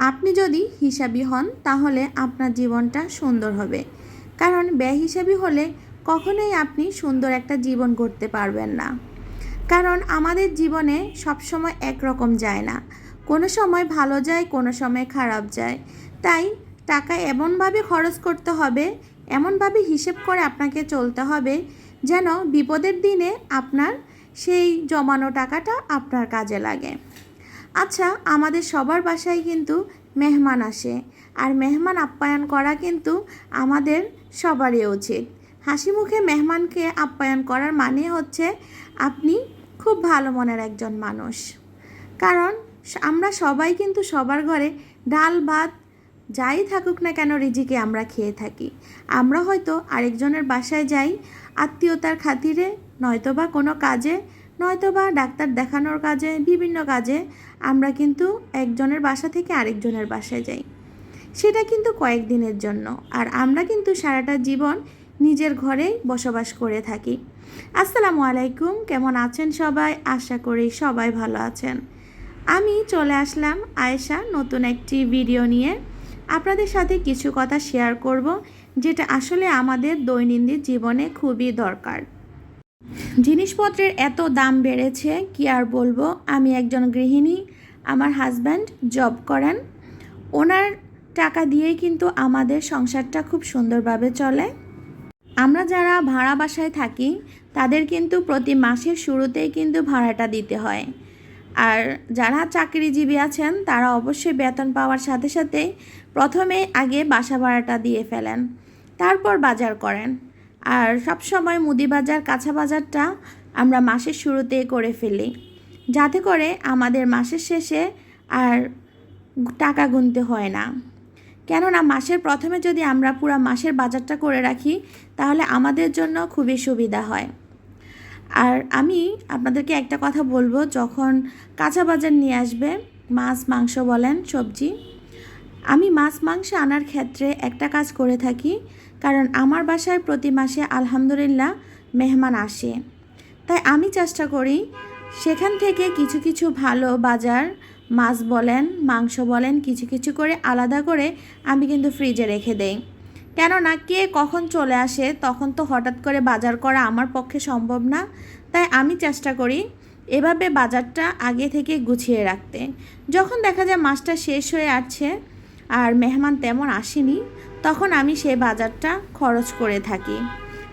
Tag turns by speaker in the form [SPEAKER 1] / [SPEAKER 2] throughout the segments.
[SPEAKER 1] আপনি যদি হিসাবি হন তাহলে আপনার জীবনটা সুন্দর হবে, কারণ বেহিসাবি হলে কখনোই আপনি সুন্দর একটা জীবন গড়তে পারবেন না। কারণ আমাদের জীবনে সবসময় একরকম যায় না, কোনো সময় ভালো যায়, কোনো সময় খারাপ যায়। তাই টাকা এমনভাবে খরচ করতে হবে, এমনভাবে হিসেব করে আপনাকে চলতে হবে যেন বিপদের দিনে আপনার সেই জমানো টাকাটা আপনার কাজে লাগে। আচ্ছা, আমাদের সবার বাসায় কিন্তু মেহমান আসে, আর মেহমান আপ্যায়ন করা কিন্তু আমাদের সবারই উচিত। হাসি মুখে মেহমানকে আপ্যায়ন করার মানে হচ্ছে আপনি খুব ভালো মনের একজন মানুষ। কারণ আমরা সবাই কিন্তু সবার ঘরে ডাল ভাত যাই থাকুক না কেন রিজিকে আমরা খেয়ে থাকি। আমরা হয়তো আরেকজনের বাসায় যাই আত্মীয়তার খাতিরে, নয়তোবা কোনো কাজে, নয়তোবা ডাক্তার দেখানোর কাজে, বিভিন্ন কাজে আমরা কিন্তু একজনের বাসা থেকে আরেকজনের বাসায় যাই। সেটা কিন্তু কয়েকদিনের জন্য, আর আমরা কিন্তু সারাটা জীবন নিজের ঘরেই বসবাস করে থাকি। আসসালামু আলাইকুম, কেমন আছেন সবাই? আশা করি সবাই ভালো আছেন। আমি চলে আসলাম আয়েশা নতুন একটি ভিডিও নিয়ে। আপনাদের সাথে কিছু কথা শেয়ার করব, যেটা আসলে আমাদের দৈনন্দিন জীবনে খুবই দরকার। জিনিসপত্রের এত দাম বেড়েছে কি আর বলবো। আমি একজন গৃহিণী, আমার হাজব্যান্ড জব করেন, ওনার টাকা দিয়েই কিন্তু আমাদের সংসারটা খুব সুন্দরভাবে চলে। আমরা যারা ভাড়া বাসায় থাকি তাদের কিন্তু প্রতি মাসের শুরুতেই কিন্তু ভাড়াটা দিতে হয়। আর যারা চাকরিজীবী আছেন তারা অবশ্যই বেতন পাওয়ার সাথে সাথেই প্রথমে আগে বাসা ভাড়াটা দিয়ে ফেলেন, তারপর বাজার করেন। আর সবসময় মুদি বাজার, কাঁচা বাজারটা আমরা মাসের শুরুতেই করে ফেলি, যাতে করে আমাদের মাসের শেষে আর টাকা গুনতে হয় না। কেননা মাসের প্রথমে যদি আমরা পুরো মাসের বাজারটা করে রাখি তাহলে আমাদের জন্য খুবই সুবিধা হয়। আর আমি আপনাদেরকে একটা কথা বলবো, যখন কাঁচা বাজার নিয়ে আসবে, মাছ মাংস বলেন, সবজি, আমি মাছ মাংস আনার ক্ষেত্রে একটা কাজ করে থাকি। কারণ আমার বাসায় প্রতি মাসে আলহামদুলিল্লাহ মেহমান আসে, তাই আমি চেষ্টা করি সেখান থেকে কিছু কিছু ভালো বাজার, মাছ বলেন মাংস বলেন, কিছু কিছু করে আলাদা করে আমি কিন্তু ফ্রিজে রেখে দেই। কেননা কে কখন চলে আসে তখন তো হঠাৎ করে বাজার করা আমার পক্ষে সম্ভব না। তাই আমি চেষ্টা করি এভাবে বাজারটা আগে থেকে গুছিয়ে রাখতে। যখন দেখা যায় মাছটা শেষ হয়ে আসছে আর মেহমান তেমন আসেনি, তখন আমি সেই বাজারটা খরচ করে থাকি,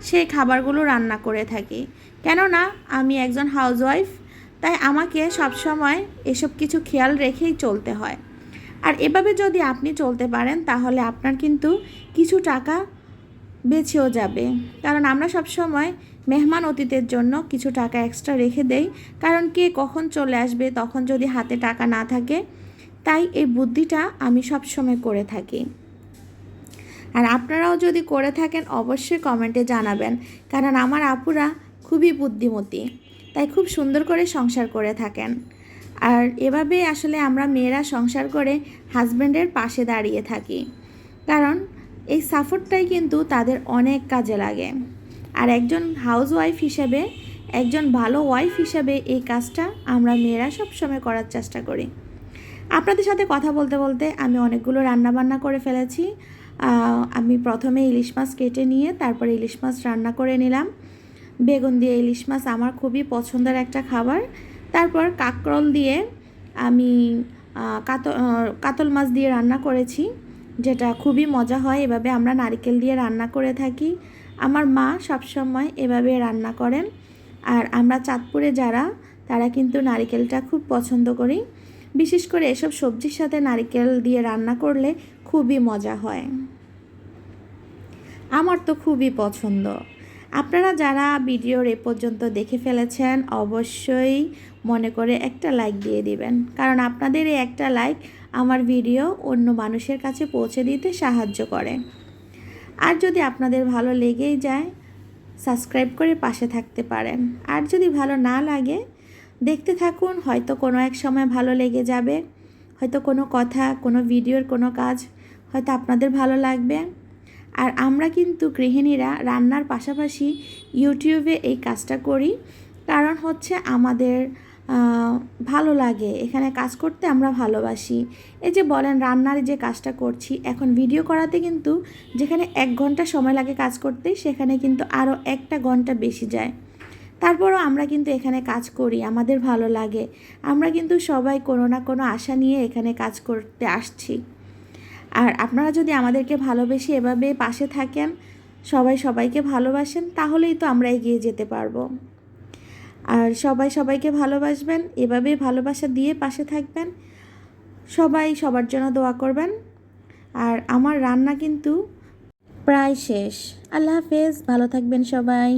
[SPEAKER 1] সেই খাবারগুলো রান্না করে থাকি। কেননা আমি একজন হাউসওয়াইফ, তাই আমাকে সবসময় এসব কিছু খেয়াল রেখেই চলতে হয়। আর এভাবে যদি আপনি চলতে পারেন তাহলে আপনার কিন্তু কিছু টাকা বেঁচেও যাবে। কারণ আমরা সবসময় মেহমান অতিথির জন্য কিছু টাকা এক্সট্রা রেখে দেই, কারণ কে কখন চলে আসবে তখন যদি হাতে টাকা না থাকে। তাই এই বুদ্ধিটা আমি সবসময় করে থাকি। আর আপনারাও যদি করে থাকেন অবশ্যই কমেন্টে জানাবেন, কারণ আমার আপুরা খুবই বুদ্ধিমতী, তাই খুব সুন্দর করে সংসার করে থাকেন। আর এভাবেই আসলে আমরা মেয়েরা সংসার করে হাজব্যান্ডের পাশে দাঁড়িয়ে থাকি, কারণ এই সাপোর্টটাই কিন্তু তাদের অনেক কাজে লাগে। আর একজন হাউসওয়াইফ হিসেবে, একজন ভালো ওয়াইফ হিসেবে এই কাজটা আমরা মেয়েরা সবসময় করার চেষ্টা করি। আপনাদের সাথে কথা বলতে বলতে আমি অনেকগুলো রান্নাবান্না করে ফেলেছি। আমি প্রথমে ইলিশ মাছ কেটে নিয়ে তারপরে ইলিশ মাছ রান্না করে নিলাম। বেগুন দিয়ে ইলিশ মাছ আমার খুবই পছন্দের একটা খাবার। তারপর কাঁকরোল দিয়ে আমি কাতল মাছ দিয়ে রান্না করেছি, যেটা খুবই মজা হয়। এভাবে আমরা নারকেল দিয়ে রান্না করে থাকি, আমার মা সবসময় এভাবে রান্না করেন। আর আমরা চাঁদপুরে যারা, তারা কিন্তু নারকেলটা খুব পছন্দ করি। বিশেষ করে এসব সবজির সাথে নারকেল দিয়ে রান্না করলে খুবই মজা হয়, আমার তো খুবই পছন্দ। আপনারা যারা ভিডিওর এ পর্যন্ত দেখে ফেলেছেন অবশ্যই মনে করে একটা লাইক দিয়ে দিবেন, কারণ আপনাদের এই একটা লাইক আমার ভিডিও অন্য মানুষের কাছে পৌঁছে দিতে সাহায্য করে। আর যদি আপনাদের ভালো লেগেই যায় সাবস্ক্রাইব করে পাশে থাকতে পারেন। আর যদি ভালো না লাগে দেখতে থাকুন, হয়তো কোনো এক সময় ভালো লেগে যাবে, হয়তো কোনো কথা, কোনো ভিডিওর কোনো কাজ হয়তো আপনাদের ভালো লাগবে। আর আমরা কিন্তু গৃহিণীরা রান্নার পাশাপাশি ইউটিউবে এই কাজটা করি, কারণ হচ্ছে আমাদের ভালো লাগে, এখানে কাজ করতে আমরা ভালোবাসি। এই যে বলেন রান্নার যে কাজটা করছি এখন ভিডিও করাতে কিন্তু যেখানে 1 ঘন্টা সময় লাগে কাজ করতে, সেখানে কিন্তু আরও 1টা ঘন্টা বেশি যায়। তারপরও আমরা কিন্তু এখানে কাজ করি, আমাদের ভালো লাগে। আমরা কিন্তু সবাই কোনো না কোনো আশা নিয়ে এখানে কাজ করতে আসছি। আর আপনারা যদি আমাদেরকে ভালোবেসে এভাবে পাশে থাকেন, সবাই সবাইকে ভালোবাসেন, তাহলেই তো আমরা এগিয়ে যেতে পারবো। আর সবাই সবাইকে ভালোবাসবেন, এভাবেই ভালোবাসা দিয়ে পাশে থাকবেন। সবাই সবার জন্য দোয়া করবেন। আর আমার রান্না কিন্তু প্রায় শেষ। আল্লাহ হাফেজ, ভালো থাকবেন সবাই।